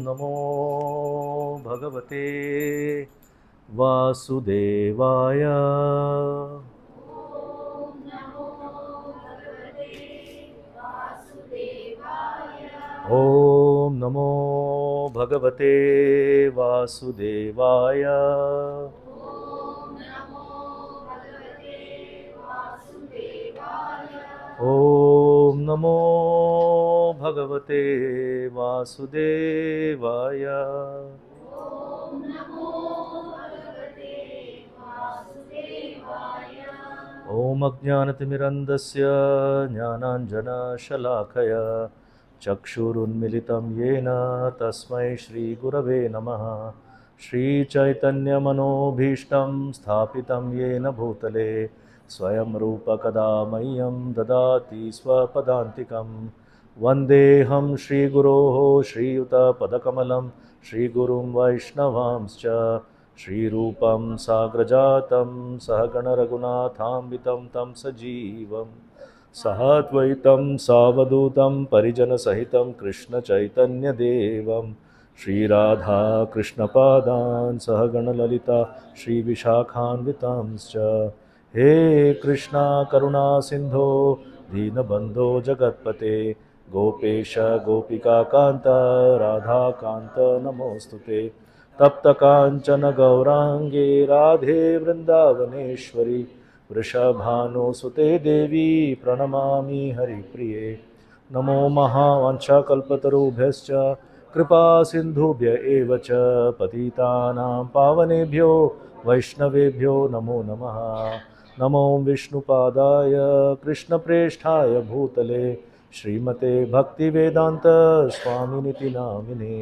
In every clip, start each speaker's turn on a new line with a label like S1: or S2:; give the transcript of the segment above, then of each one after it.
S1: नमो भगवते वासुदेवाय। ॐ नमो भगवते वासुदेवाय। ॐ नमो भगवते वासुदेवाय। ॐ अज्ञानतिमिरन्धस्य ज्ञानाञ्जनशलाकया चक्षुरुन्मिलितं येन तस्मै श्रीगुरवे नमः। श्रीचैतन्यमनोभीष्टं स्थापितं येन भूतले स्वयं रूपकदा मह्यं ददाति स्वपदान्तिकं। वन्देऽहं श्रीगुरोः श्रीयुतपदकमलं श्रीगुरुं वैष्णवांश्च श्रीरूपं साग्रजातं सहगणरघुनाथान्वितं तं सजीवं सहद्वैतं सावधूतं परिजनसहितं कृष्णचैतन्यदेवं श्रीराधा कृष्णपादान् सहगणललिता श्रीविशाखान्वितांश्च। हे कृष्णा करुणा सिन्धो दीनबन्धो जगत्पते गोपेश गोपिकान्त राधाकान्त नमोऽस्तुते। तप्तकाञ्चन गौराङ्गे राधे वृन्दावनेश्वरी वृषभानुसुते देवी प्रणमामि हरिप्रिये। नमो महावाञ्छाकल्पतरुभ्यश्च कृपा सिन्धुभ्य एव च पतितानां पावनेभ्यो वैष्णवेभ्यो नमो नमः। नमो विष्णुपादाय कृष्णप्रेष्ठाय भूतले श्रीमते भक्तिवेदान्त स्वामिनिति नामिने।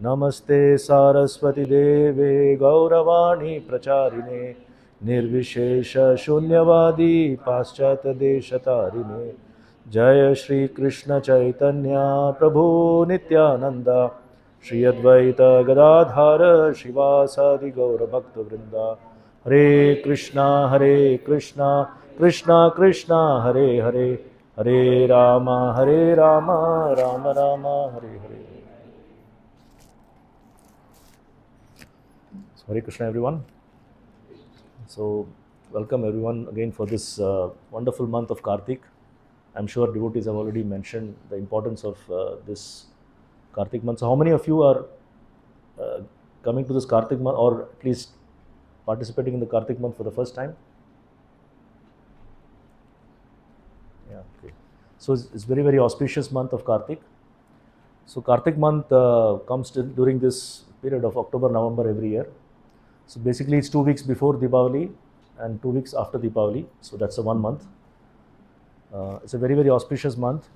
S1: नमस्ते सारस्वती देवे गौरवाणी प्रचारिणे निर्विशेष शून्यवादी पाश्चात्यदेशतारिणे। जय श्री कृष्ण चैतन्य प्रभु नित्यानंद श्री अद्वैत गदाधर शिवासादि गौरभक्तवृंद। हरे Krishna Krishna Krishna Hare Hare Hare Ram Ram Ram Hare Hare. Hare Krishna everyone. So welcome everyone again for this wonderful month of Kartik. I'm sure devotees have already mentioned the importance of this Kartik month. So how many of you are coming to this Kartik month or at least participating in the Kartik month for the first time? Yeah, okay. So it's very, very auspicious month of Kartik. So Kartik month comes during this period of October, November every year. So basically it's 2 weeks before Diwali and 2 weeks after Diwali. So that's a 1 month. It's a very, very auspicious month.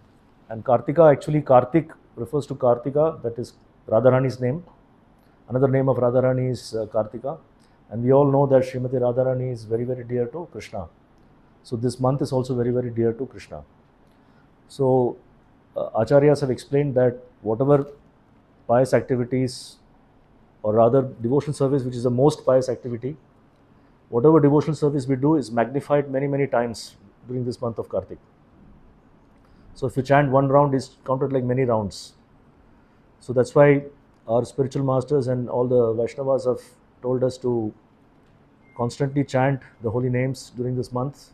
S1: And Kartika, actually Kartik refers to Kartika, that is Radharani's name. Another name of Radharani is Kartika. And we all know that Srimati Radharani is very, very dear to Krishna. So this month is also very, very dear to Krishna. So Acharyas have explained that whatever pious activities, or rather devotional service, which is the most pious activity, whatever devotional service we do is magnified many, many times during this month of Kartik. So if you chant one round, is counted like many rounds. So that's why our spiritual masters and all the Vaishnavas have told us to constantly chant the holy names during this month,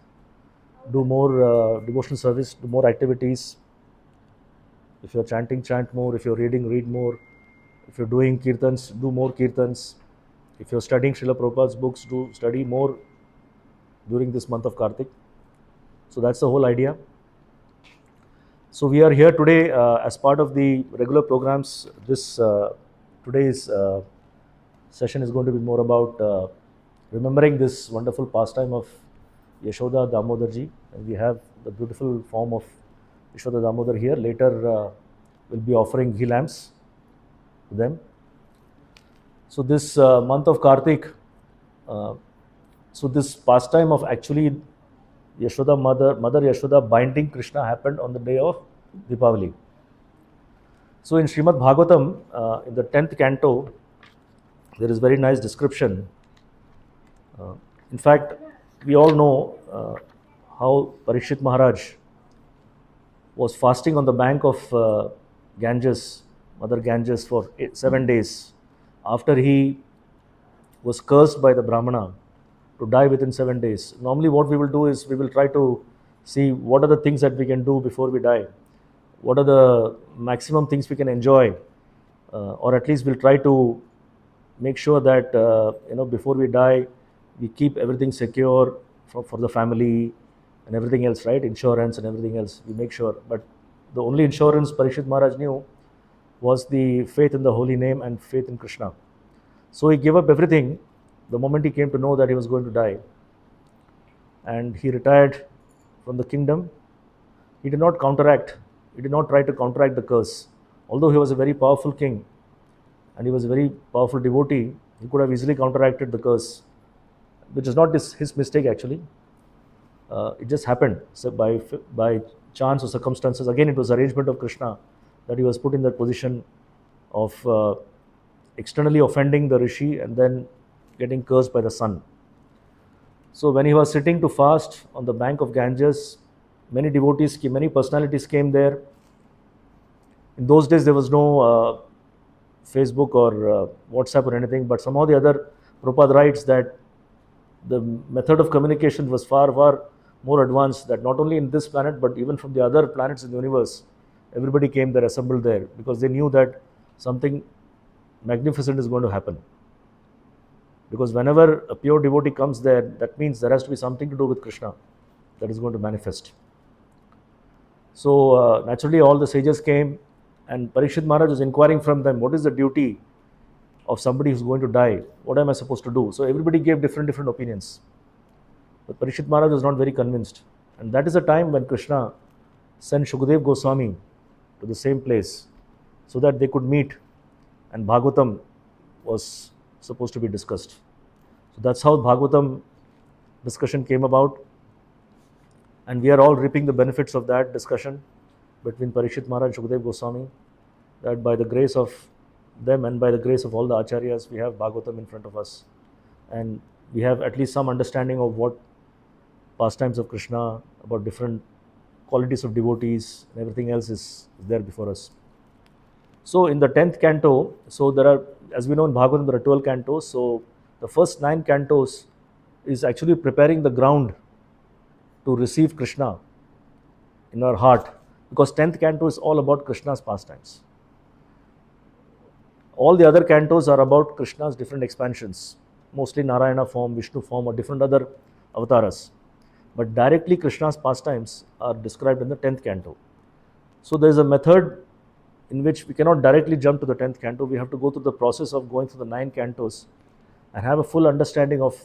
S1: do more devotional service, do more activities. If you're chanting, chant more. If you're reading, read more. If you're doing kirtans, do more kirtans. If you're studying Srila Prabhupada's books, do study more during this month of Kartik. So that's the whole idea. So we are here today as part of the regular programs. This today's session is going to be more about remembering this wonderful pastime of Yashoda Damodarji, and we have the beautiful form of Yashoda Damodar here. Later we'll be offering ghee lamps to them. So this month of Kartik, so this pastime of actually Yashoda Mother Yashoda binding Krishna happened on the day of Deepavali. So in Srimad Bhagavatam, in the 10th canto, there is very nice description. In fact, we all know how Parikshit Maharaj was fasting on the bank of Ganges Mother Ganges for 7 days. After he was cursed by the Brahmana to die within 7 days. Normally, what we will do is we will try to see what are the things that we can do before we die, what are the maximum things we can enjoy, or at least we'll try to make sure that before we die, we keep everything secure for the family and everything else, right? Insurance and everything else. We make sure, but the only insurance Parishit Maharaj knew was the faith in the holy name and faith in Krishna. So he gave up everything the moment he came to know that he was going to die, and he retired from the kingdom. He did not counteract, he did not try to counteract the curse. Although he was a very powerful king and he was a very powerful devotee, he could have easily counteracted the curse, which is not his mistake actually. It just happened so by chance or circumstances. Again, it was arrangement of Krishna that he was put in that position of externally offending the rishi and then getting cursed by the sun. So when he was sitting to fast on the bank of Ganges, many devotees, many personalities came there. In those days, there was no Facebook or WhatsApp or anything, but somehow the other Prabhupada writes that the method of communication was far, far more advanced, that not only in this planet, but even from the other planets in the universe, everybody came there, assembled there, because they knew that something magnificent is going to happen. Because whenever a pure devotee comes there, that means there has to be something to do with Krishna that is going to manifest. So naturally all the sages came, and Parikshit Maharaj was inquiring from them, what is the duty of somebody who's going to die? What am I supposed to do? So everybody gave different opinions. But Parikshit Maharaj was not very convinced. And that is the time when Krishna sent Shukadev Goswami to the same place so that they could meet, and Bhagavatam was supposed to be discussed. So that's how Bhagavatam discussion came about, and we are all reaping the benefits of that discussion between Parikshit Maharaj and Shukadev Goswami, that by the grace of them and by the grace of all the acharyas, we have Bhagavatam in front of us, and we have at least some understanding of what pastimes of Krishna, about different qualities of devotees, and everything else is there before us. So in the 10th canto, so there are, as we know in Bhagavatam, there are 12 cantos. So the first 9 cantos is actually preparing the ground to receive Krishna in our heart, because 10th canto is all about Krishna's pastimes. All the other cantos are about Krishna's different expansions, mostly Narayana form, Vishnu form, or different other avatars. But directly Krishna's pastimes are described in the 10th canto. So there is a method in which we cannot directly jump to the 10th canto. We have to go through the process of going through the 9 cantos and have a full understanding of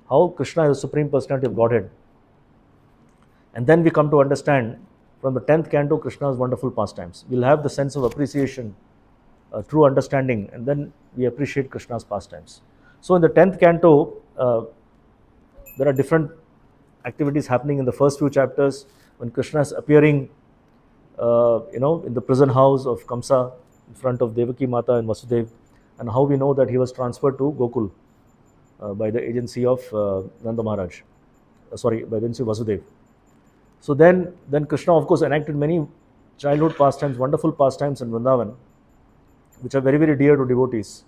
S1: how Krishna is the Supreme Personality of Godhead. And then we come to understand from the 10th canto Krishna's wonderful pastimes. We'll have the sense of appreciation, true understanding, and then we appreciate Krishna's pastimes. So in the 10th canto, there are different activities happening in the first few chapters when Krishna is appearing in the prison house of Kamsa in front of Devaki Mata and Vasudev, and how we know that he was transferred to Gokul by the agency of Nanda Maharaj, by the agency of Vasudev. So then Krishna, of course, enacted many childhood pastimes, wonderful pastimes in Vrindavan, which are very, very dear to devotees.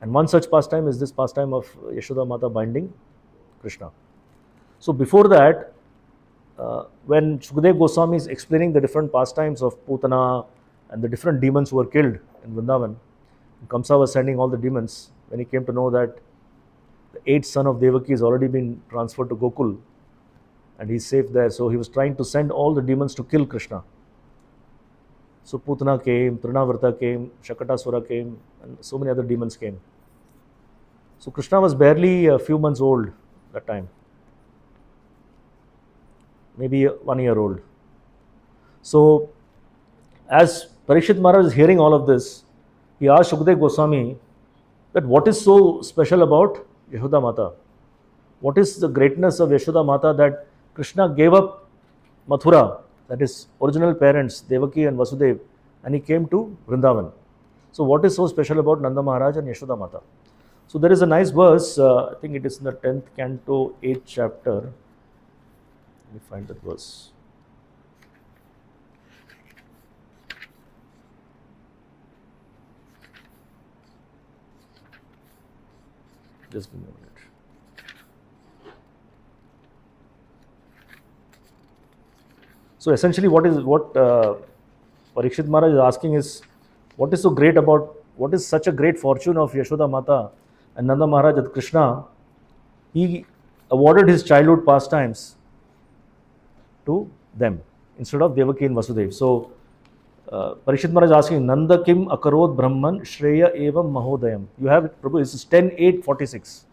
S1: And one such pastime is this pastime of Yashoda Mata binding Krishna. So before that, when Shukadev Goswami is explaining the different pastimes of Putana and the different demons who were killed in Vrindavan, Kamsa was sending all the demons. When he came to know that the 8th son of Devaki has already been transferred to Gokul and he's safe there, so he was trying to send all the demons to kill Krishna. So Putana came, Trinavrta came, Shakatasura came, and so many other demons came. So Krishna was barely a few months old that time, maybe 1 year old. So as Parikshit Maharaj is hearing all of this, he asked Shukadev Goswami that what is so special about Yashoda Mata? What is the greatness of Yashoda Mata that Krishna gave up Mathura, that is original parents, Devaki and Vasudev, and he came to Vrindavan. So what is so special about Nanda Maharaj and Yashoda Mata? So there is a nice verse, I think it is in the 10th canto, 8th chapter. Let me find that verse. Just give me a minute. So essentially, what Parikshit Maharaj is asking is, what is so great about, what is such a great fortune of Yashoda Mata and Nanda Maharaj that Krishna, he awarded his childhood pastimes to them instead of Devaki and Vasudev. So Parikshit Maharaj is asking, Nanda Kim Akarod Brahman Shreya Evam Mahodayam. You have it, Prabhu, this is 10:8:46.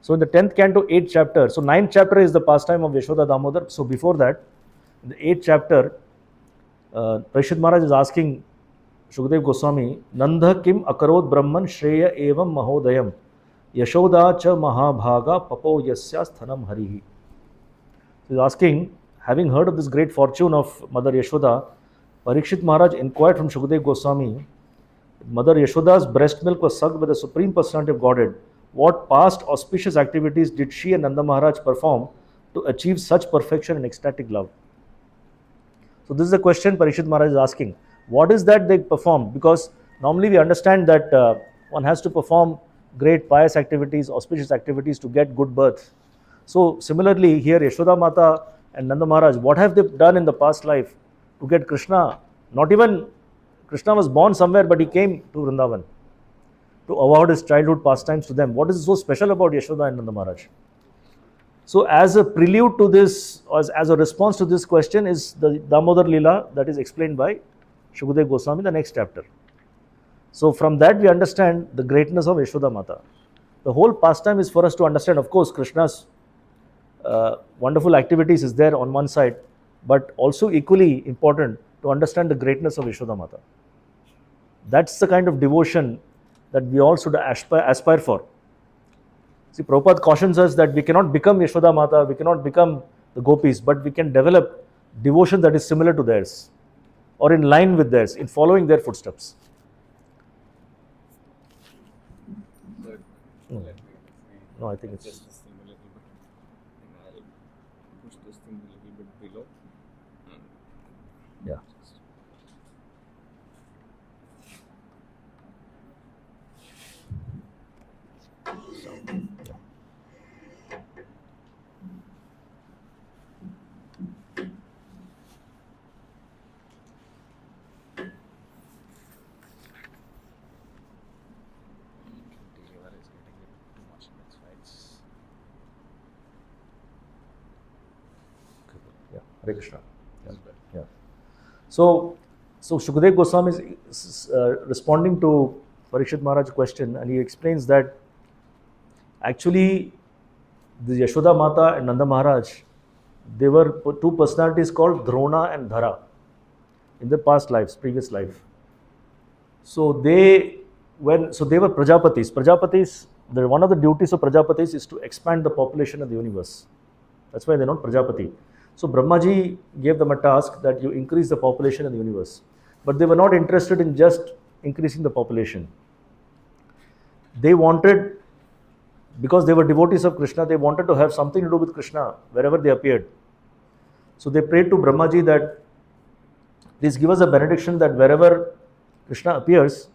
S1: So in the 10th canto, 8th chapter, so 9th chapter is the pastime of Yashoda Damodar. So before that, in the 8th chapter, Parikshit Maharaj is asking Shukdev Goswami, Nanda Kim Akarod Brahman Shreya Evam Mahodayam Yashoda Cha Mahabhaga Papo Yasya Sthanam Harihi. So he's asking, having heard of this great fortune of Mother Yashoda, Parikshit Maharaj inquired from Shukdev Goswami, Mother Yashoda's breast milk was sucked by the Supreme Personality of Godhead. What past auspicious activities did she and Nanda Maharaj perform to achieve such perfection and ecstatic love? So this is the question Parikshit Maharaj is asking. What is that they perform? Because normally we understand that one has to perform great pious activities, auspicious activities to get good birth. So similarly here Yashoda Mata and Nanda Maharaj, what have they done in the past life to get Krishna? Not even Krishna was born somewhere, but he came to Vrindavan to award his childhood pastimes to them. What is so special about Yashoda and Nanda Maharaj? So as a prelude to this, or as a response to this question, is the Damodar Lila that is explained by Shukdev Goswami in the next chapter. So from that we understand the greatness of Yashoda Mata. The whole pastime is for us to understand, of course, Krishna's wonderful activities is there on one side, but also equally important to understand the greatness of Yashoda Mata. That's the kind of devotion that we all should aspire for. See, Prabhupada cautions us that we cannot become Yashoda Mata, we cannot become the gopis, but we can develop devotion that is similar to theirs or in line with theirs, in following their footsteps. No, I think it's...
S2: Just this thing a little bit. And I'll push this thing a little bit below.
S1: Yeah. Hare Krishna. Yeah. So Shukdev Goswami is responding to Parikshit Maharaj's question, and he explains that actually the Yashoda Mata and Nanda Maharaj, they were two personalities called Drona and Dhara in their past lives, previous life. So they were Prajapatis. Prajapatis, one of the duties of Prajapatis is to expand the population of the universe. That's why they're not Prajapati. So Brahmaji gave them a task that you increase the population in the universe. But they were not interested in just increasing the population. They wanted, because they were devotees of Krishna, they wanted to have something to do with Krishna wherever they appeared. So they prayed to Brahmaji that, please give us a benediction that wherever Krishna appears,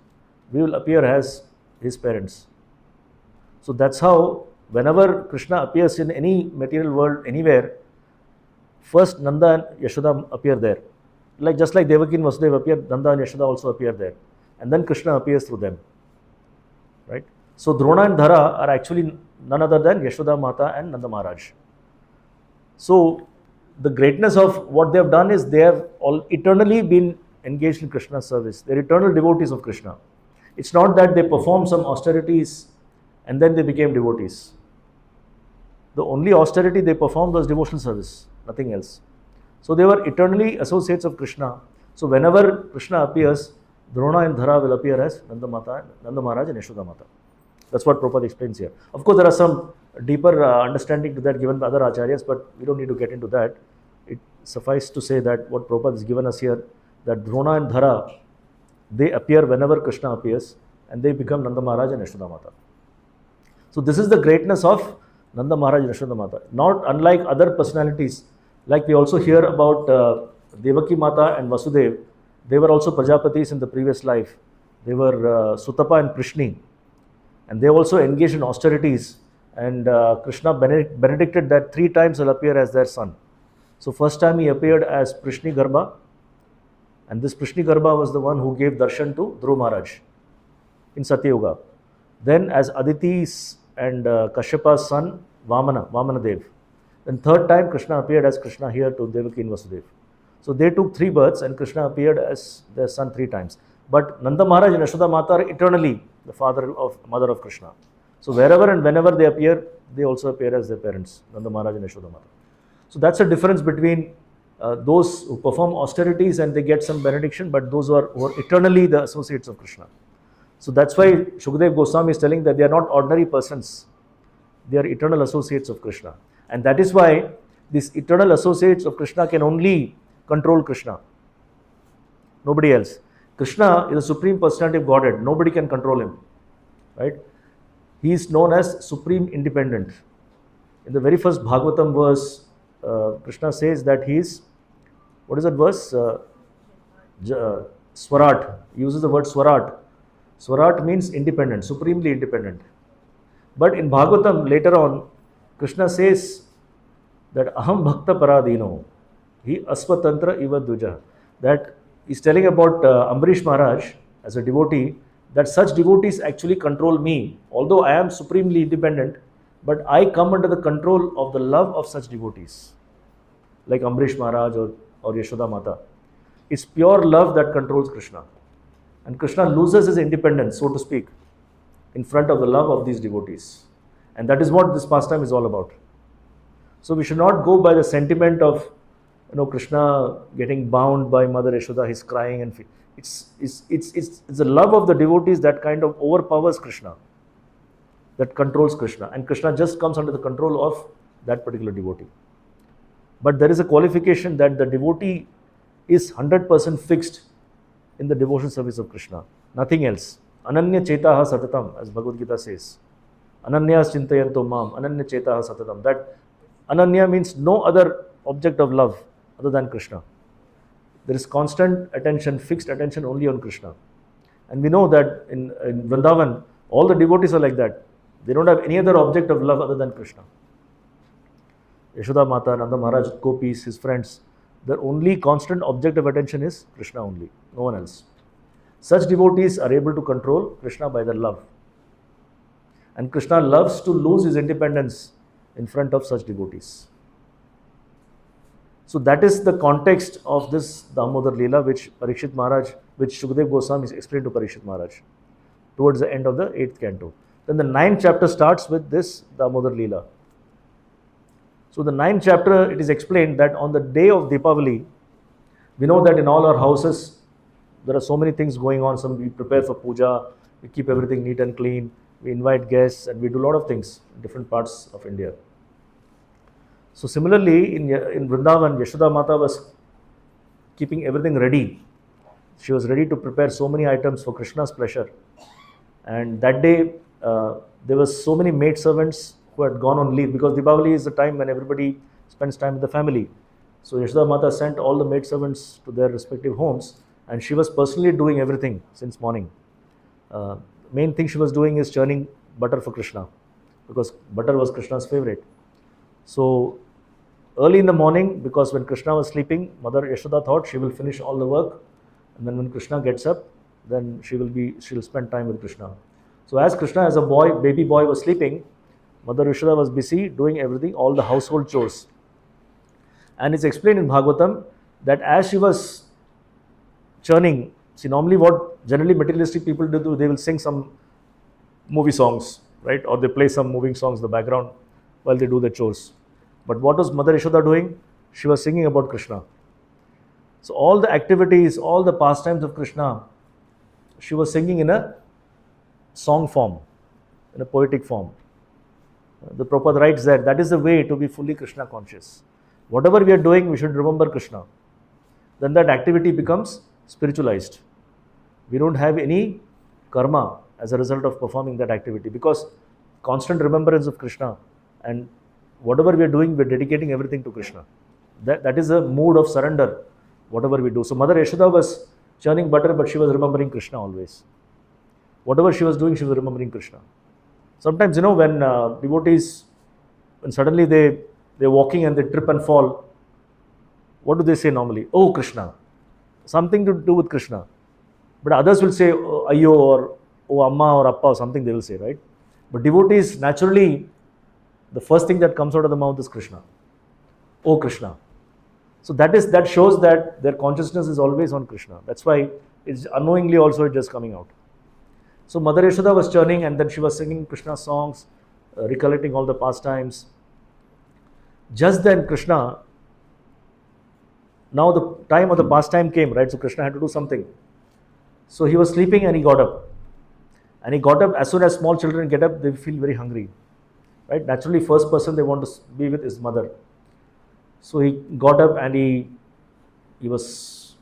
S1: we will appear as his parents. So that's how whenever Krishna appears in any material world, anywhere, first Nanda and Yashoda appear there. Just like Devaki and Vasudeva appear, Nanda and Yashoda also appear there. And then Krishna appears through them. Right? So Drona and Dhara are actually none other than Yashoda Mata and Nanda Maharaj. So the greatness of what they have done is they have all eternally been engaged in Krishna's service. They are eternal devotees of Krishna. It's not that they performed some austerities and then they became devotees. The only austerity they performed was devotional service, nothing else. So they were eternally associates of Krishna. So whenever Krishna appears, Drona and Dhara will appear as Nanda Maharaj and Yashoda Mata. That's what Prabhupada explains here. Of course, there are some deeper understanding to that given by other acharyas, but we don't need to get into that. It suffices to say that what Prabhupada has given us here, that Drona and Dhara, they appear whenever Krishna appears, and they become Nanda Maharaj and Yashoda Mata. So this is the greatness of Nanda Maharaj and Yashoda Mata. Not unlike other personalities, like we also hear about Devaki Mata and Vasudev. They were also Prajapatis in the previous life. They were Sutapa and Prishni. And they also engaged in austerities, and Krishna benedicted that 3 times he'll appear as their son. So first time he appeared as Prishni Garbha, and this Prishni Garbha was the one who gave darshan to Dhruv Maharaj in Satyuga. Then as Aditi's and Kashyapa's son, Vamana Dev. Then third time Krishna appeared as Krishna here to Devaki and Vasudev. So they took 3 births and Krishna appeared as their son 3 times. But Nanda Maharaj and Yashoda Mata are eternally the mother of Krishna. So wherever and whenever they appear, they also appear as their parents, Nanda Maharaj and Yashoda Mata. So that's a difference between those who perform austerities and they get some benediction, but those who are eternally the associates of Krishna. So that's why Shukdev Goswami is telling that they are not ordinary persons, they are eternal associates of Krishna. And that is why these eternal associates of Krishna can only control Krishna, nobody else. Krishna is the Supreme Personality of Godhead, nobody can control him, right? He is known as Supreme Independent. In the very first Bhagavatam verse, Krishna says that he is, what is that verse? Swarat. He uses the word Swarat. Swarat means independent, supremely independent. But in Bhagavatam later on, Krishna says that Aham Bhakta Paradino, he Aswatantra Iva Duja. That he's telling about Ambarish Maharaj as a devotee, that such devotees actually control me. Although I am supremely independent, but I come under the control of the love of such devotees, like Ambarish Maharaj or Yashoda Mata. It's pure love that controls Krishna. And Krishna loses his independence, so to speak, in front of the love of these devotees. And that is what this pastime is all about. So we should not go by the sentiment of Krishna getting bound by Mother Yashoda, he's crying and it's the love of the devotees that kind of overpowers Krishna, that controls Krishna, and Krishna just comes under the control of that particular devotee. But there is a qualification that the devotee is 100% fixed in the devotion service of Krishna, nothing else. Ananya chetaha satatam, as Bhagavad Gita says. Ananyas chintayanto mam, ananya chetaha satatam. That ananya means no other object of love other than Krishna. There is constant attention, fixed attention only on Krishna. And we know that in Vrindavan, all the devotees are like that. They don't have any other object of love other than Krishna. Yashoda Mata, Nanda Maharaj, Gopis, his friends, their only constant object of attention is Krishna only, no one else. Such devotees are able to control Krishna by their love. And Krishna loves to lose his independence in front of such devotees. So that is the context of this Damodar Leela which Shukdev Goswami explained to Parikshit Maharaj towards the end of the 8th canto. Then the 9th chapter starts with this Damodar Leela. So the 9th chapter, it is explained that on the day of Deepavali, we know that in all our houses, there are so many things going on. Some we prepare for puja, we keep everything neat and clean, we invite guests, and we do a lot of things in different parts of India. So similarly, in Vrindavan, Yashoda Mata was keeping everything ready. She was ready to prepare so many items for Krishna's pleasure. And that day, there were so many maidservants who had gone on leave, because Deepavali is the time when everybody spends time with the family. So Yashoda Mata sent all the maidservants to their respective homes, and she was personally doing everything since morning. Main thing she was doing is churning butter for Krishna, because butter was Krishna's favorite. So early in the morning, because when Krishna was sleeping, Mother Yashoda thought she will finish all the work, and then when Krishna gets up, then she'll spend time with Krishna. So as Krishna as a baby boy was sleeping, Mother Yashoda was busy doing everything, all the household chores. And it's explained in Bhagavatam that as she was churning, see, normally what generally materialistic people do, they will sing some movie songs, right? Or they play some moving songs in the background while they do the chores. But what was Mother Yashoda doing? She was singing about Krishna. So all the activities, all the pastimes of Krishna, she was singing in a song form, in a poetic form. The Prabhupada writes that is the way to be fully Krishna conscious. Whatever we are doing, we should remember Krishna. Then that activity becomes spiritualized. We don't have any karma as a result of performing that activity, because constant remembrance of Krishna, and whatever we are doing, we are dedicating everything to Krishna. That is a mood of surrender, whatever we do. So Mother Yashoda was churning butter, but she was remembering Krishna always. Whatever she was doing, she was remembering Krishna. Sometimes, when devotees, when suddenly they're walking and they trip and fall, what do they say normally? Oh, Krishna. Something to do with Krishna. But others will say, oh, Ayyo, or oh, Amma or Appa, or something they will say, right? But devotees, naturally, the first thing that comes out of the mouth is Krishna. Oh, Krishna. So that shows that their consciousness is always on Krishna. That's why it's unknowingly also it's just coming out. So Mother Yashoda was churning and then she was singing Krishna songs, recollecting all the pastimes. Just then Krishna, now the time of the pastime came, right? So Krishna had to do something. So he was sleeping and he got up. And he got up, as soon as small children get up, they feel very hungry. Right? Naturally, first person they want to be with is mother. So he got up and he was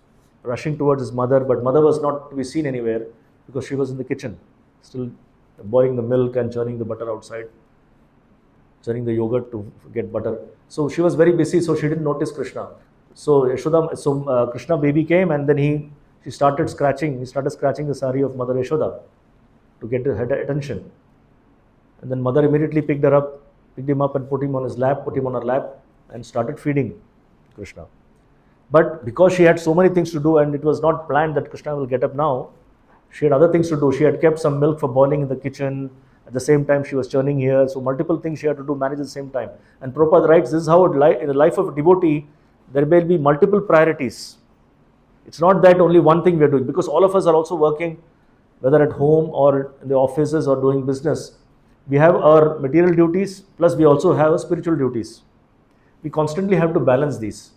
S1: rushing towards his mother, but mother was not to be seen anywhere because she was in the kitchen, still boiling the milk and churning the butter outside, churning the yogurt to get butter. So she was very busy, so she didn't notice Krishna. So Krishna baby came and then she started scratching. He started scratching the sari of Mother Yashoda to get her attention. And then mother immediately picked him up and put him on her lap and started feeding Krishna. But because she had so many things to do and it was not planned that Krishna will get up now, she had other things to do. She had kept some milk for boiling in the kitchen. At the same time, she was churning here. So multiple things she had to do, manage at the same time. And Prabhupada writes, this is how in the life of a devotee, there will be multiple priorities. It's not that only one thing we are doing, because all of us are also working, whether at home or in the offices or doing business. We have our material duties, plus we also have our spiritual duties. We constantly have to balance these.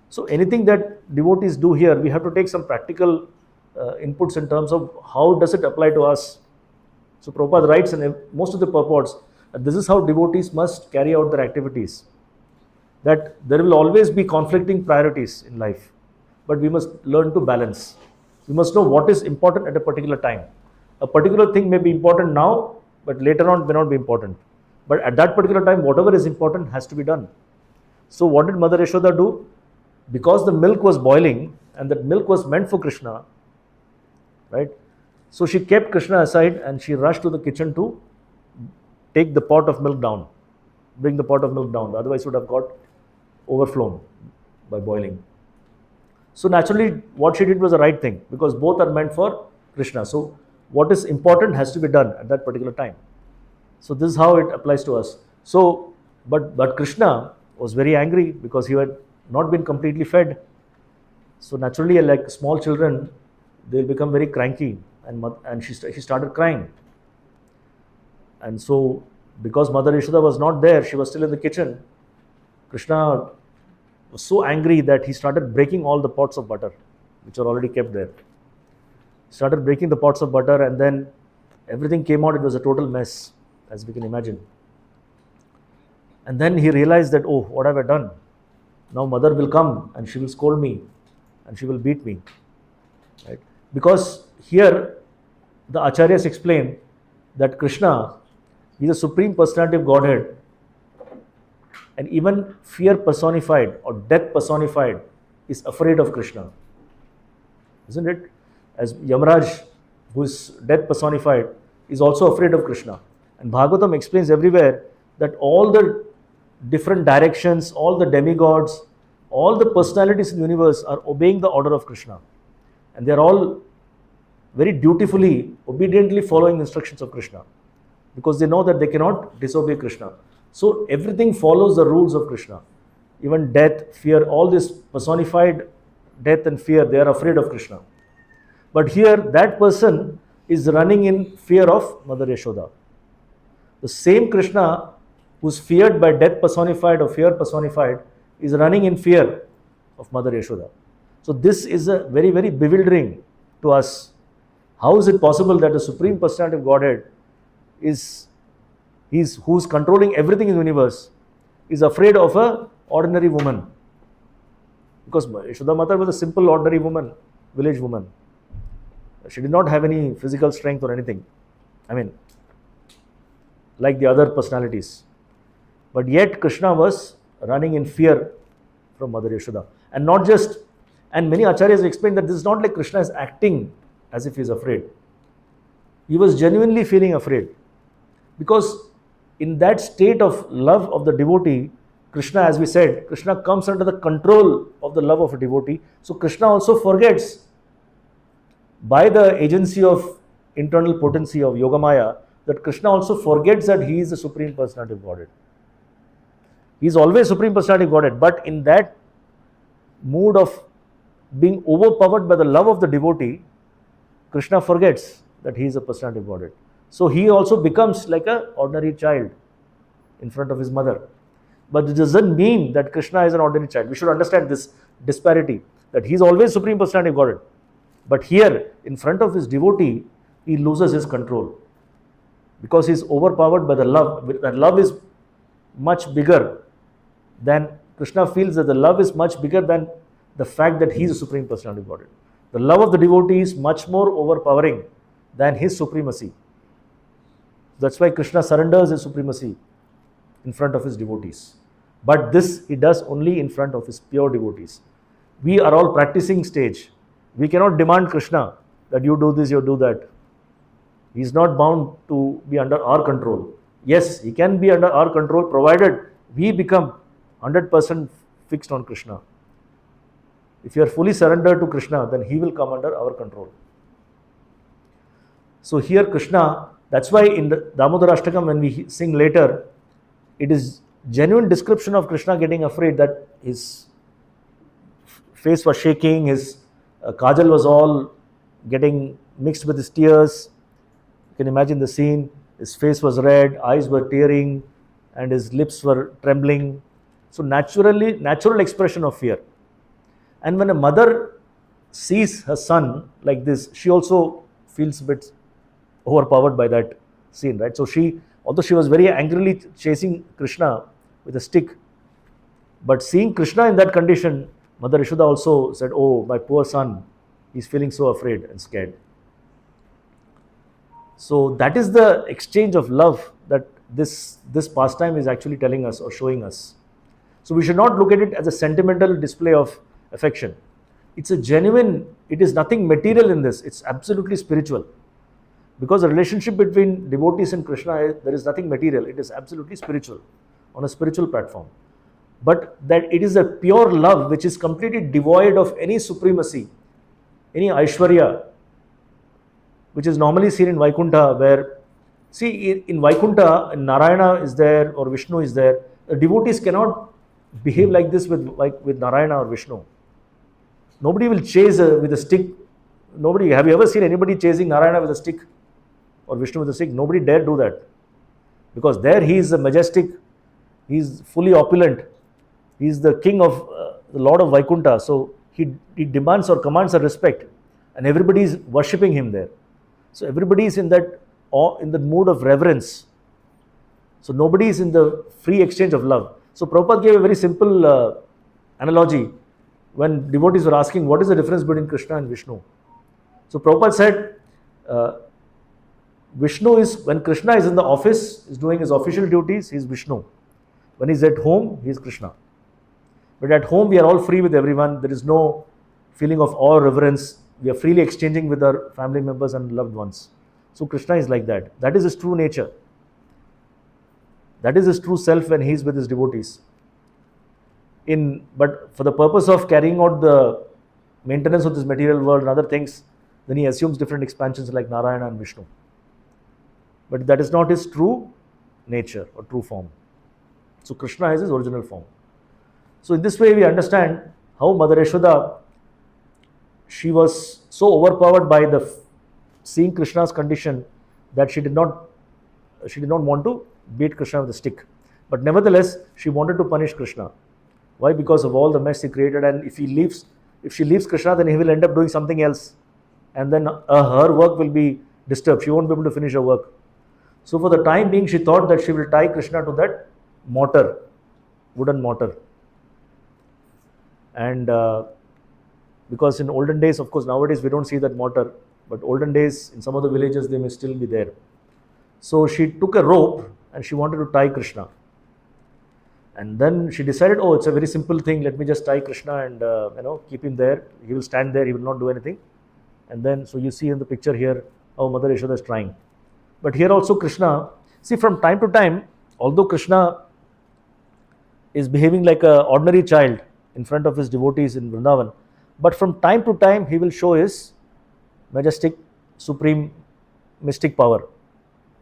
S1: So anything that devotees do here, we have to take some practical inputs in terms of how does it apply to us. So Prabhupada writes in most of the purports that this is how devotees must carry out their activities. That there will always be conflicting priorities in life, but we must learn to balance. We must know what is important at a particular time. A particular thing may be important now, but later on may not be important. But at that particular time, whatever is important has to be done. So what did Mother Yashoda do? Because the milk was boiling and that milk was meant for Krishna, right? So she kept Krishna aside and she rushed to the kitchen to take the pot of milk down, bring the pot of milk down. Otherwise, it would have got overflown by boiling. So naturally, what she did was the right thing because both are meant for Krishna. So what is important has to be done at that particular time. So this is how it applies to us. So, but Krishna was very angry because he had not been completely fed. So naturally, like small children, they'll become very cranky, and she started crying. And so, because Mother Yashoda was not there, she was still in the kitchen. Krishna was so angry that he started breaking all the pots of butter, which are already kept there. Started breaking the pots of butter, and then everything came out. It was a total mess, as we can imagine. And then he realized that, oh, what have I done? Now mother will come and she will scold me and she will beat me. Right? Because here the acharyas explain that Krishna is a supreme personality of Godhead, and even fear personified or death personified is afraid of Krishna. Isn't it? As Yamaraj, who is death personified, is also afraid of Krishna. And Bhagavatam explains everywhere that all the different directions, all the demigods, all the personalities in the universe are obeying the order of Krishna. And they are all very dutifully, obediently following instructions of Krishna because they know that they cannot disobey Krishna. So everything follows the rules of Krishna. Even death, fear, all this personified death and fear, they are afraid of Krishna. But here, that person is running in fear of Mother Yashoda. The same Krishna who's feared by death personified or fear personified is running in fear of Mother Yashoda. So this is a very, very bewildering to us. How is it possible that the Supreme Personality of Godhead who's controlling everything in the universe is afraid of a ordinary woman? Because Yashoda Mata was a simple ordinary woman, village woman. She did not have any physical strength or anything. I mean, like the other personalities. But yet Krishna was running in fear from Mother Yashoda. And not just, and many acharyas explain that this is not like Krishna is acting as if he is afraid. He was genuinely feeling afraid, because in that state of love of the devotee, Krishna, as we said, Krishna comes under the control of the love of a devotee. So Krishna also forgets, by the agency of internal potency of Yogamaya, that Krishna also forgets that he is the Supreme Personality of Godhead. He is always Supreme Personality of Godhead, but in that mood of being overpowered by the love of the devotee, Krishna forgets that he is a personality of Godhead. So he also becomes like an ordinary child in front of his mother. But it doesn't mean that Krishna is an ordinary child. We should understand this disparity, that he is always Supreme Personality of Godhead. But here, in front of his devotee, he loses his control, because he is overpowered by the love. That love is much bigger than, Krishna feels that the love is much bigger than the fact that he is a Supreme Personality of Godhead. The love of the devotee is much more overpowering than his supremacy. That's why Krishna surrenders his supremacy in front of his devotees. But this he does only in front of his pure devotees. We are all practicing stage. We cannot demand Krishna that you do this, you do that. He is not bound to be under our control. Yes, he can be under our control provided we become 100% fixed on Krishna. If you are fully surrendered to Krishna, then he will come under our control. So here Krishna, that's why in the Damodara Ashtakam, when we sing later, it is genuine description of Krishna getting afraid, that his face was shaking, his kajal was all getting mixed with his tears. You can imagine the scene. His face was red, eyes were tearing, and his lips were trembling. So natural expression of fear. And when a mother sees her son like this, she also feels a bit overpowered by that scene, right? So she, although she was very angrily chasing Krishna with a stick, but seeing Krishna in that condition, Mother Yashoda also said, "Oh, my poor son, he's feeling so afraid and scared." So that is the exchange of love that this pastime is actually telling us or showing us. So we should not look at it as a sentimental display of affection. It's a genuine, it is nothing material in this, it's absolutely spiritual. Because the relationship between devotees and Krishna, there is nothing material, it is absolutely spiritual, on a spiritual platform. But that it is a pure love which is completely devoid of any supremacy, any Aishwarya, which is normally seen in Vaikuntha, where, see, in Vaikuntha, Narayana is there or Vishnu is there. The devotees cannot behave like this with Narayana or Vishnu. Nobody will chase with a stick. Nobody, have you ever seen anybody chasing Narayana with a stick or Vishnu with a stick? Nobody dare do that. Because there he is majestic, he is fully opulent, he is the king of the Lord of Vaikuntha. So he demands or commands a respect, and everybody is worshipping him there. So everybody is in that in the mood of reverence. So nobody is in the free exchange of love. So Prabhupada gave a very simple analogy when devotees were asking what is the difference between Krishna and Vishnu. So Prabhupada said, Vishnu is, when Krishna is in the office, is doing his official duties, he is Vishnu. When he is at home, he is Krishna. But at home, we are all free with everyone. There is no feeling of awe or reverence. We are freely exchanging with our family members and loved ones. So Krishna is like that. That is his true nature. That is his true self when he is with his devotees. But for the purpose of carrying out the maintenance of this material world and other things, then he assumes different expansions like Narayana and Vishnu. But that is not his true nature or true form. So Krishna has his original form. So in this way we understand how Mother Yashoda, she was so overpowered by seeing Krishna's condition that she did not want to beat Krishna with a stick. But nevertheless, she wanted to punish Krishna. Why? Because of all the mess he created, and if she leaves Krishna, then he will end up doing something else, and then her work will be disturbed. She won't be able to finish her work. So for the time being, she thought that she will tie Krishna to that mortar, wooden mortar. And because in olden days, of course, nowadays we don't see that mortar, but olden days in some of the villages they may still be there. So she took a rope and she wanted to tie Krishna. And then she decided, oh, it's a very simple thing, let me just tie Krishna and keep him there. He will stand there, he will not do anything. And then, so you see in the picture here, how Mother Yashoda is trying. But here also Krishna, see from time to time, although Krishna is behaving like an ordinary child in front of his devotees in Vrindavan, but from time to time he will show his majestic, supreme, mystic power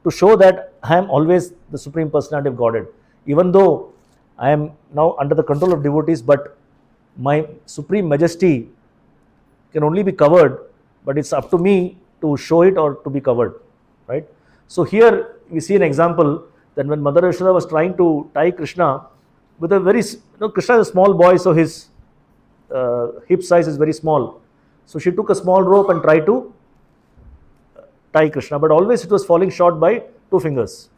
S1: to show that I am always the Supreme Personality of Godhead. Even though I am now under the control of devotees, but my supreme majesty can only be covered, but it's up to me to show it or to be covered, right? So here we see an example that when Mother Yashoda was trying to tie Krishna with a very, Krishna is a small boy, so his hip size is very small. So she took a small rope and tried to tie Krishna, but always it was falling short by 2 fingers.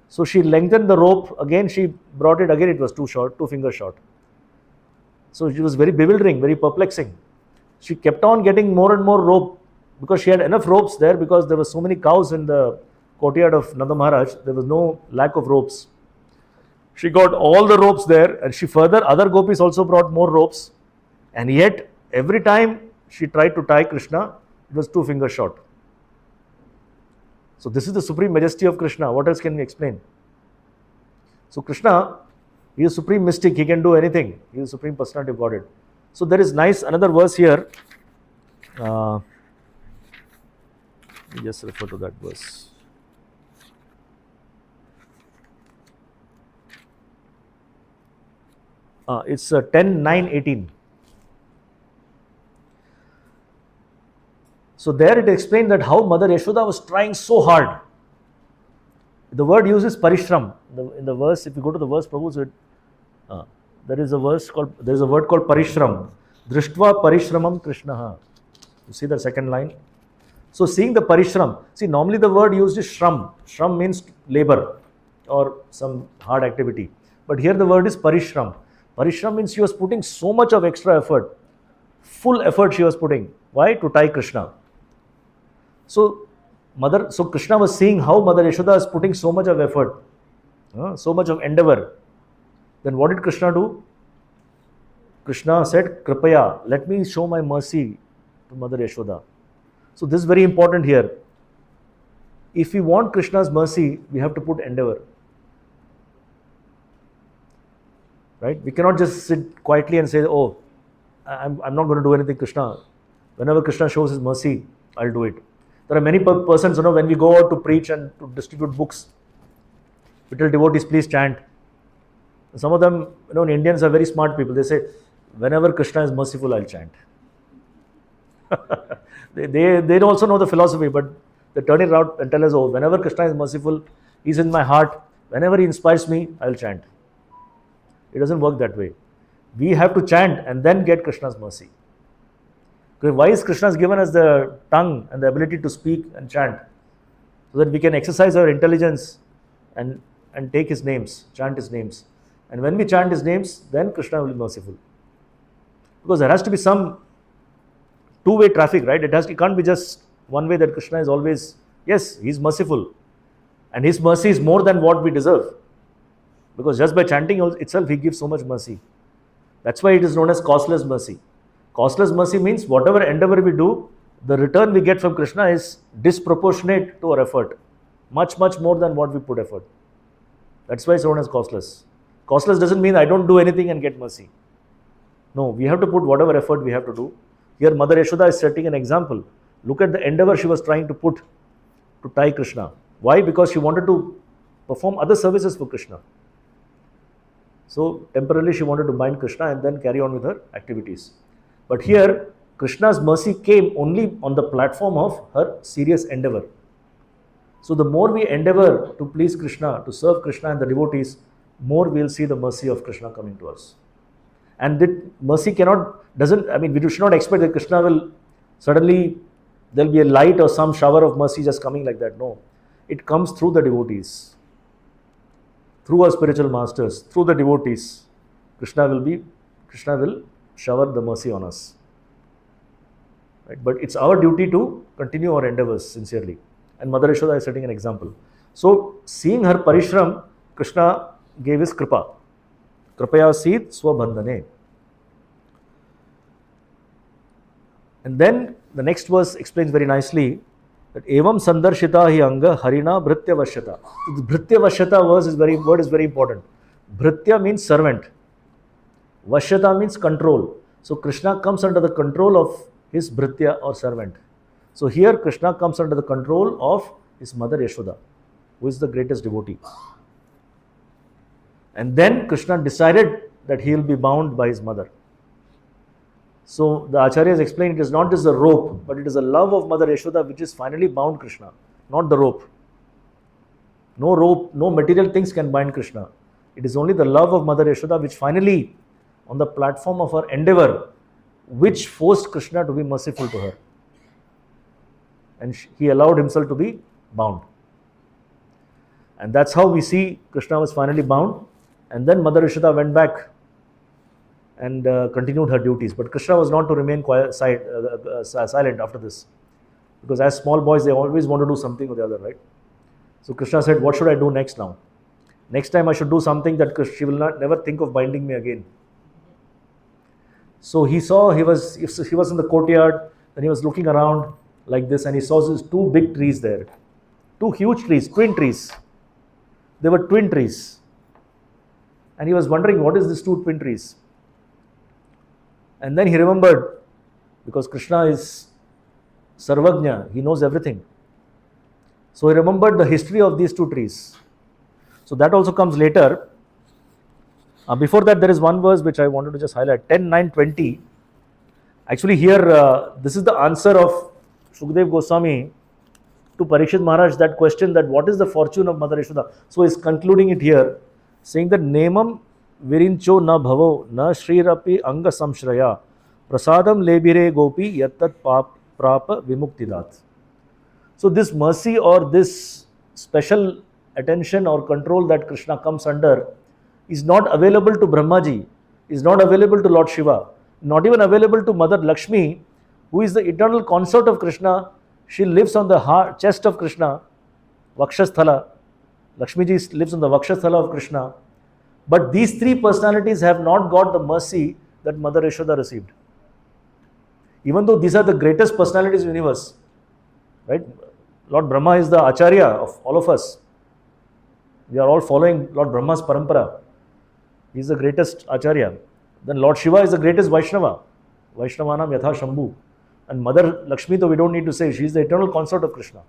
S1: So she lengthened the rope, again she brought it, again it was too short, 2 fingers short. So it was very bewildering, very perplexing. She kept on getting more and more rope because she had enough ropes there, because there were so many cows in the courtyard of Nanda Maharaj, there was no lack of ropes. She got all the ropes there, and she further, other gopis also brought more ropes, and yet every time she tried to tie Krishna, it was 2 fingers short. So this is the supreme majesty of Krishna. What else can we explain? So Krishna, he is supreme mystic, he can do anything. He is supreme personality of Godhead. So there is nice another verse here. Let me just refer to that verse. It's 10:9:18. So there it explained that how Mother Yashoda was trying so hard. The word used is parishram. In the verse, if you go to the verse, Prabhu said, there is a word called parishram. Drishtva parishramam Krishnaha. You see the second line? So seeing the parishram, see normally the word used is shram. Shram means labor or some hard activity. But here the word is parishram. Parishram means she was putting so much of extra effort. Full effort she was putting. Why? To tie Krishna. So Krishna was seeing how Mother Yashoda is putting so much of effort, so much of endeavor. Then what did Krishna do? Krishna said, Kripaya, let me show my mercy to Mother Yashoda. So this is very important here. If we want Krishna's mercy, we have to put endeavor. Right? We cannot just sit quietly and say, oh, I'm not going to do anything, Krishna. Whenever Krishna shows his mercy, I'll do it. There are many persons, when we go out to preach and to distribute books, we tell devotees, please chant. Some of them, Indians are very smart people. They say, whenever Krishna is merciful, I'll chant. they also know the philosophy, but they turn it around and tell us, oh, whenever Krishna is merciful, he's in my heart. Whenever he inspires me, I'll chant. It doesn't work that way. We have to chant and then get Krishna's mercy. Why is Krishna given us the tongue and the ability to speak and chant? So that we can exercise our intelligence and take his names, chant his names. And when we chant his names, then Krishna will be merciful. Because there has to be some two-way traffic, right? It can't be just one way that Krishna is always, yes, he's merciful. And his mercy is more than what we deserve. Because just by chanting itself, he gives so much mercy. That's why it is known as costless mercy. Costless mercy means whatever endeavor we do, the return we get from Krishna is disproportionate to our effort. Much, much more than what we put effort. That's why it's known as costless. Costless doesn't mean I don't do anything and get mercy. No, we have to put whatever effort we have to do. Here Mother Yashoda is setting an example. Look at the endeavor she was trying to put to tie Krishna. Why? Because she wanted to perform other services for Krishna. So temporarily she wanted to bind Krishna and then carry on with her activities. But here Krishna's mercy came only on the platform of her serious endeavor. So the more we endeavor to please Krishna, to serve Krishna and the devotees, more we will see the mercy of Krishna coming to us. And that mercy we should not expect that Krishna will suddenly, there will be a light or some shower of mercy just coming like that. No. It comes through the devotees. Through our spiritual masters, through the devotees, Krishna will shower the mercy on us. Right? But it's our duty to continue our endeavors sincerely. And Mother Yashoda is setting an example. So, seeing her parishram, Krishna gave his kripa. Kripaya Seet Swabandhane. And then the next verse explains very nicely that evam sandarshita hi anga harina bhritya vashyata. The bhritya vashyata word is very important. Bhritya means servant. Vashyata means control. So Krishna comes under the control of his bhritya or servant. So here Krishna comes under the control of his mother Yashoda, who is the greatest devotee. And then Krishna decided that he will be bound by his mother. So the Acharyas explain it is not just the rope, but it is the love of Mother Yashoda which is finally bound Krishna, not the rope. No rope, no material things can bind Krishna. It is only the love of Mother Yashoda which finally, on the platform of her endeavor, which forced Krishna to be merciful to her. And he allowed himself to be bound. And that's how we see Krishna was finally bound. And then Mother Yashoda went back and continued her duties. But Krishna was not to remain silent after this. Because as small boys, they always want to do something or the other, right? So Krishna said, what should I do next now? Next time I should do something that she will never think of binding me again. So he saw, he was in the courtyard, and he was looking around like this, and he saw these two big trees there. Two huge trees, twin trees. They were twin trees. And he was wondering, what is these two twin trees? And then he remembered, because Krishna is Sarvagnya, he knows everything. So he remembered the history of these two trees. So that also comes later. Before that, there is one verse which I wanted to just highlight, 10:9:20. Actually here, this is the answer of Shukdev Goswami to Parikshit Maharaj, that question, that what is the fortune of Mother Yashoda. So he's concluding it here, saying that Nemam Virincho na bhavo na shrirapi anga samshraya prasadam lebire gopi yattat prapa vimuktidat. So this mercy or this special attention or control that Krishna comes under is not available to Brahmaji, is not available to Lord Shiva, not even available to Mother Lakshmi, who is the eternal consort of Krishna. She lives on the chest of Krishna, Vakshasthala. Lakshmi ji lives on the Vakshasthala of Krishna. But these three personalities have not got the mercy that Mother Yashoda received. Even though these are the greatest personalities in the universe, right? Lord Brahma is the Acharya of all of us. We are all following Lord Brahma's parampara. He is the greatest Acharya. Then Lord Shiva is the greatest Vaishnava. Vaishnavanam Yatha Shambhu. And Mother Lakshmi, though we don't need to say, she is the eternal consort of Krishna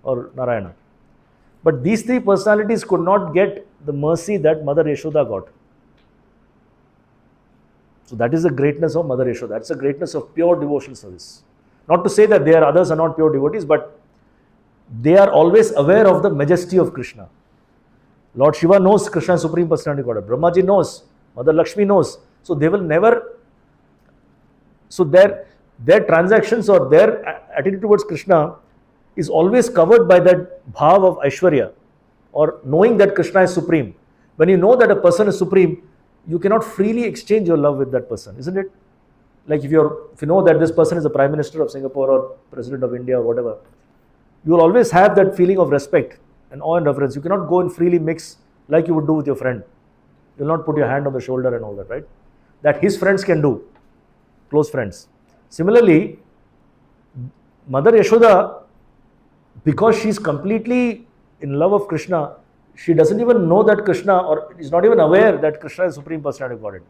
S1: or Narayana. But these three personalities could not get the mercy that Mother Yashoda got. So that is the greatness of Mother Yashoda. That's the greatness of pure devotional service. Not to say that others are not pure devotees, but they are always aware of the majesty of Krishna. Lord Shiva knows Krishna is Supreme Personality Godhead. Brahmaji knows. Mother Lakshmi knows. So they will never... So their transactions or their attitude towards Krishna is always covered by that bhav of Aishwarya, or knowing that Krishna is supreme. When you know that a person is supreme, you cannot freely exchange your love with that person, isn't it? Like if you know that this person is the Prime Minister of Singapore or President of India or whatever, you will always have that feeling of respect and awe and reverence. You cannot go and freely mix like you would do with your friend. You will not put your hand on the shoulder and all that, right? That his friends can do, close friends. Similarly, Mother Yashoda, because she is completely in love of Krishna, she doesn't even know that Krishna, or is not even aware that Krishna is Supreme Personality of Godhead.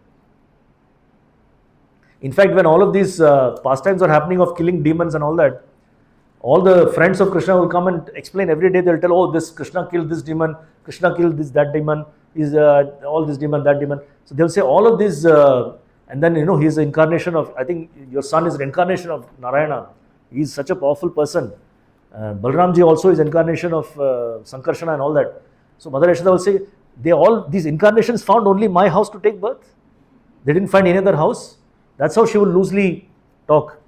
S1: In fact, when all of these pastimes are happening of killing demons and all that, all the friends of Krishna will come and explain every day. They'll tell, oh, this Krishna killed this demon, Krishna killed this, that demon, is all this demon, that demon. So they'll say all of this, and then he is the incarnation of, I think your son is an incarnation of Narayana. He is such a powerful person. Balramji also is incarnation of Sankarshana and all that. So Mother Yashoda will say, these incarnations found only my house to take birth. They didn't find any other house. That's how she will loosely talk.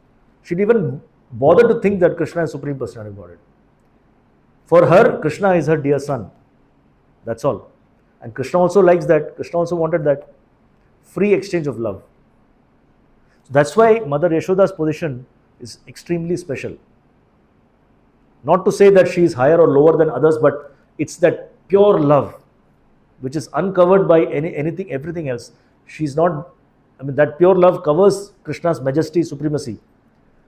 S1: She didn't even bother to think that Krishna is Supreme Personality of Godhead. For her, Krishna is her dear son. That's all. And Krishna also likes that. Krishna also wanted that free exchange of love. So that's why Mother Yashoda's position is extremely special. Not to say that she is higher or lower than others, but it's that pure love which is uncovered by anything, everything else. She's not, that pure love covers Krishna's majesty, supremacy.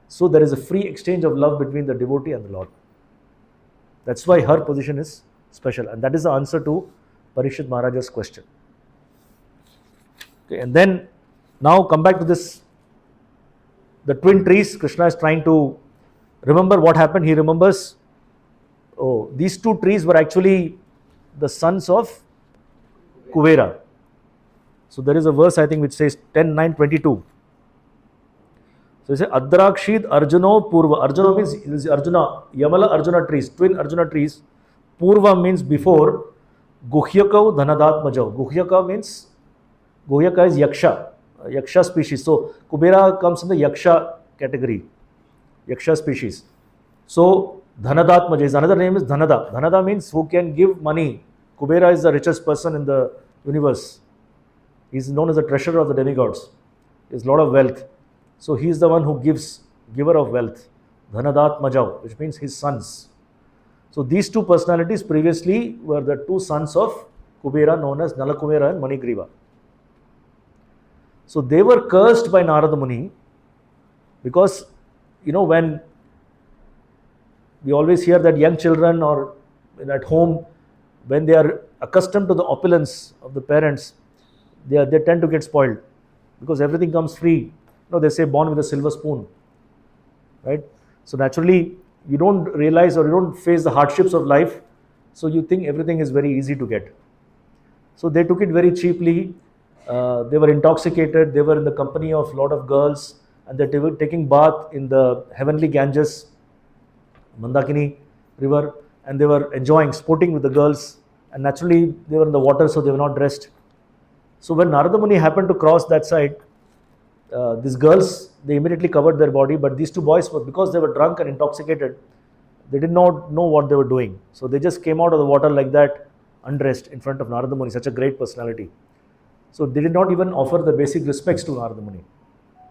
S1: So there is a free exchange of love between the devotee and the Lord. That's why her position is special, and that is the answer to Parikshit Maharaja's question. Okay, and then now come back to this, the twin trees. Krishna is trying to remember what happened. He remembers, oh, these two trees were actually the sons of Kuvera. So there is a verse, I think, which says 10:9:22. So he says, Adrakshid Arjuno Purva. Arjuna means Arjuna, Yamala Arjuna trees, twin Arjuna trees. Purva means before. Guhyakau Dhanadaatmajau. Guhyaka is Yaksha, Yaksha species. So Kubera comes in the Yaksha category, Yaksha species. So Dhanadaatmaja, his another name is Dhanada. Dhanada means who can give money. Kubera is the richest person in the universe. He is known as the treasurer of the demigods. He has a lot of wealth. So he is the one who gives, giver of wealth. Dhanadaatmajau, which means his sons. So these two personalities previously were the two sons of Kubera, known as Nalakubera and Manigriva. So they were cursed by Narada Muni because, when we always hear that young children or at home, when they are accustomed to the opulence of the parents, they tend to get spoiled because everything comes free. They say born with a silver spoon, right? So naturally, you don't realize or you don't face the hardships of life, so you think everything is very easy to get. So they took it very cheaply. They were intoxicated. They were in the company of a lot of girls, and they were taking bath in the heavenly Ganges, Mandakini river, and they were enjoying, sporting with the girls. And naturally, they were in the water, so they were not dressed. So when Narada Muni happened to cross that side, these girls, they immediately covered their body, but these two boys, because they were drunk and intoxicated, they did not know what they were doing. So they just came out of the water like that, undressed, in front of Narada Muni, such a great personality. So they did not even offer the basic respects to Narada Muni.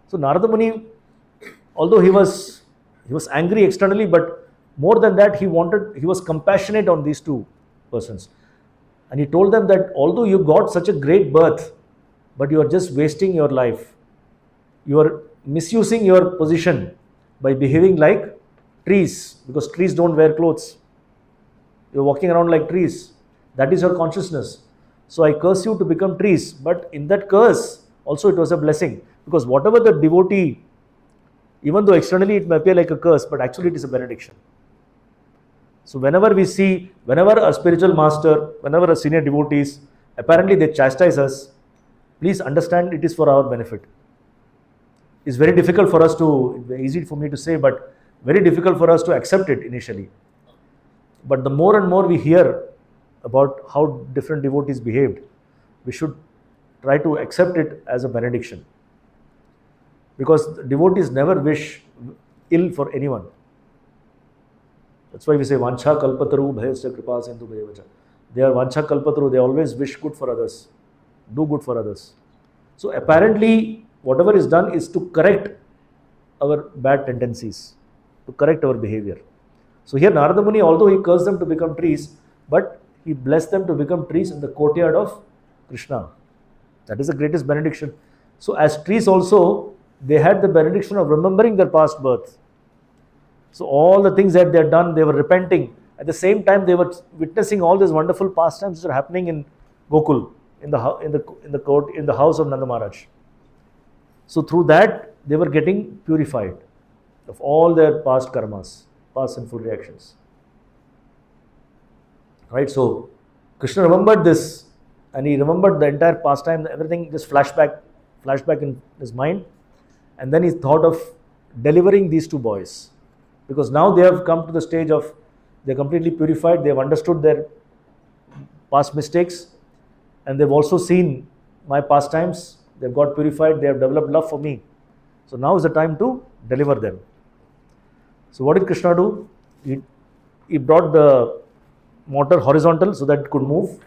S1: So Narada Muni, although he was angry externally, but more than that, he was compassionate on these two persons. And he told them that although you got such a great birth, but you are just wasting your life. You are misusing your position by behaving like trees, because trees don't wear clothes. You are walking around like trees. That is your consciousness. So I curse you to become trees. But in that curse, also it was a blessing. Because whatever the devotee, even though externally it may appear like a curse, but actually it is a benediction. So whenever a spiritual master, whenever a senior devotees, apparently they chastise us, please understand it is for our benefit. It's very difficult for us easy for me to say, but very difficult for us to accept it initially. But the more and more we hear about how different devotees behaved, we should try to accept it as a benediction. Because devotees never wish ill for anyone. That's why we say Vancha Kalpataru Bhayasya Kripa Sindhu Bhayavacha. They are Vancha Kalpataru, they always wish good for others, do good for others. So apparently, whatever is done is to correct our bad tendencies, to correct our behavior. So here Narada Muni, although he cursed them to become trees, but he blessed them to become trees in the courtyard of Krishna. That is the greatest benediction. So as trees also, they had the benediction of remembering their past birth. So all the things that they had done, they were repenting. At the same time, they were witnessing all these wonderful pastimes which are happening in Gokul, in the court, in the house of Nanda Maharaj. So through that, they were getting purified of all their past karmas, past sinful reactions. Right? So Krishna remembered this, and he remembered the entire pastime, everything just flashback in his mind, and then he thought of delivering these two boys, because now they have come to the stage of they're completely purified, they have understood their past mistakes, and they've also seen my pastimes, they've got purified, they have developed love for me. So now is the time to deliver them. So what did Krishna do? He brought the motor horizontal so that it could move.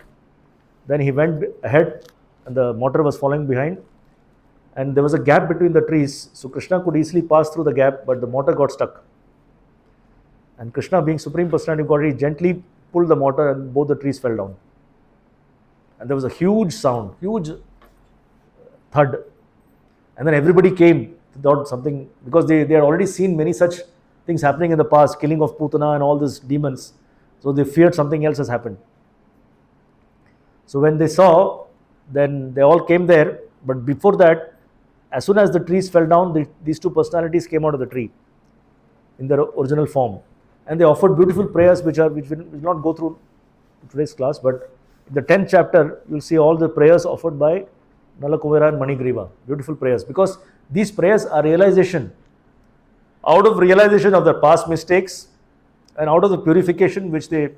S1: Then he went ahead and the motor was following behind. And there was a gap between the trees. So Krishna could easily pass through the gap, but the motor got stuck. And Krishna, being Supreme Personality of Godhead, gently pulled the motor and both the trees fell down. And there was a huge sound, huge thud. And then everybody came to thought something, because they had already seen many such things happening in the past, killing of Putana and all these demons. So they feared something else has happened. So when they saw, then they all came there. But before that, as soon as the trees fell down, these two personalities came out of the tree in their original form, and they offered beautiful prayers, which will not go through today's class. But in the 10th chapter, you'll see all the prayers offered by Nalakumara and Manigriva. Beautiful prayers, because these prayers are realization. Out of realization of their past mistakes and out of the purification which they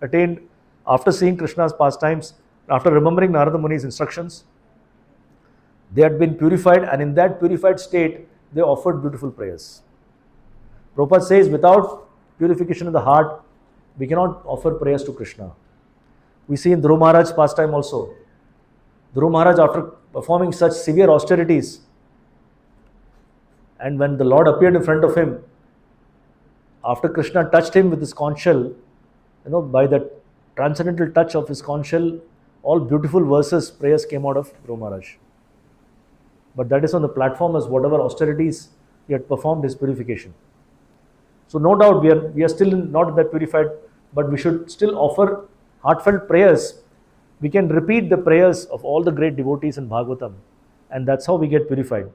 S1: attained after seeing Krishna's pastimes, after remembering Narada Muni's instructions, they had been purified, and in that purified state, they offered beautiful prayers. Prabhupada says, without purification of the heart, we cannot offer prayers to Krishna. We see in Dhruv Maharaj's pastime also. Dhruv Maharaj, after performing such severe austerities, and when the Lord appeared in front of him, after Krishna touched him with his conch shell, by that transcendental touch of his conch shell, all beautiful verses, prayers came out of Dhruv Maharaj. But that is on the platform as whatever austerities he had performed, his purification. So no doubt we are still not that purified, but we should still offer heartfelt prayers. We can repeat the prayers of all the great devotees in Bhagavatam, and that's how we get purified.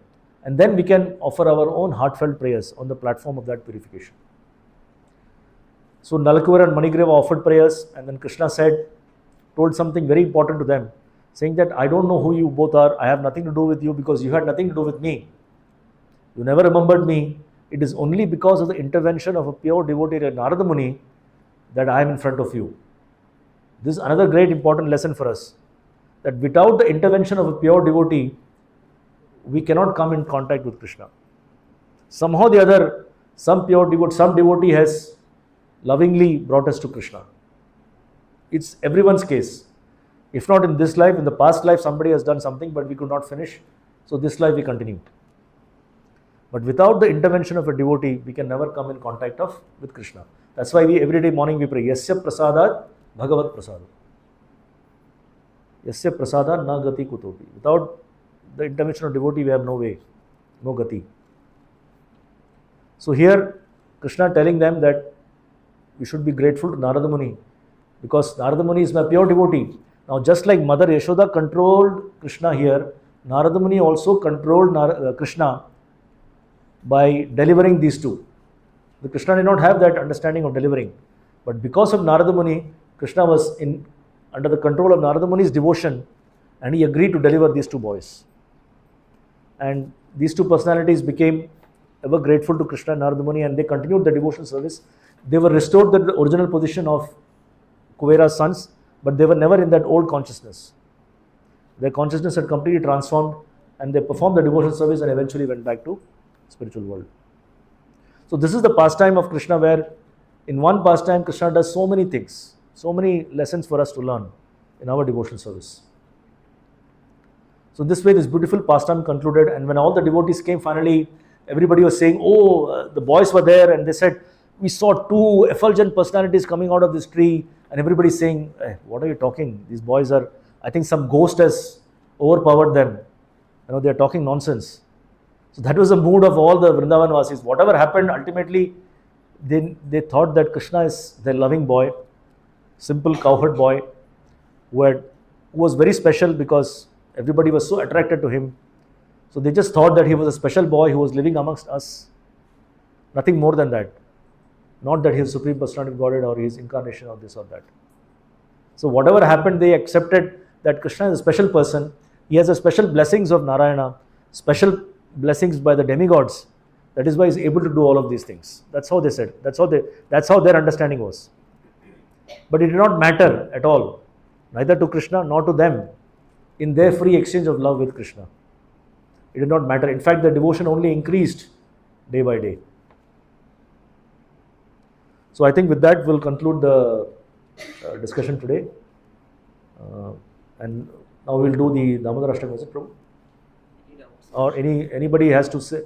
S1: And then we can offer our own heartfelt prayers on the platform of that purification. So Nalakumara and Manigriva offered prayers, and then Krishna told something very important to them, saying that I don't know who you both are, I have nothing to do with you because you had nothing to do with me. You never remembered me. It is only because of the intervention of a pure devotee like Narada Muni that I am in front of you. This is another great important lesson for us, that without the intervention of a pure devotee, we cannot come in contact with Krishna. Somehow or the other, some devotee has lovingly brought us to Krishna. It's everyone's case. If not in this life, in the past life, somebody has done something, but we could not finish. So this life we continue. But without the intervention of a devotee, we can never come in contact with Krishna. That's why every day morning we pray, Yasya prasadat bhagavat prasad. Yasya prasadat na gati kutopi. Without the intervention of devotee, we have no way, no gati. So here, Krishna telling them that we should be grateful to Narada Muni, because Narada Muni is my pure devotee. Now, just like Mother Yashoda controlled Krishna here, Narada Muni also controlled Krishna by delivering these two. The Krishna did not have that understanding of delivering, but because of Narada Muni, Krishna was under the control of Narada Muni's devotion, and he agreed to deliver these two boys. And these two personalities became ever grateful to Krishna and Narada Muni, and they continued the devotional service. They were restored to the original position of Kuvera's sons, but they were never in that old consciousness. Their consciousness had completely transformed, and they performed the devotional service and eventually went back to spiritual world. So this is the pastime of Krishna, where in one pastime Krishna does so many things, so many lessons for us to learn in our devotional service. So this way this beautiful pastime concluded, and when all the devotees came finally, everybody was saying, the boys were there, and they said, we saw two effulgent personalities coming out of this tree, and everybody's saying, what are you talking? These boys are, I think some ghost has overpowered them. They're talking nonsense. So that was the mood of all the Vrindavan Vasis. Whatever happened, ultimately, they thought that Krishna is their loving boy, simple cowherd boy, who was very special because everybody was so attracted to him. So they just thought that he was a special boy who was living amongst us. Nothing more than that. Not that he is Supreme Personality of Godhead or his incarnation or this or that. So whatever happened, they accepted that Krishna is a special person. He has a special blessings of Narayana, special blessings by the demigods. That is why he is able to do all of these things. That's how they said. That's how their understanding was. But it did not matter at all, neither to Krishna nor to them, in their free exchange of love with Krishna. It did not matter. In fact, the devotion only increased day by day. So I think with that we'll conclude the discussion today. And now we'll do the Damodara Ashtaka. Was it, Prabhu? Or anybody has to say,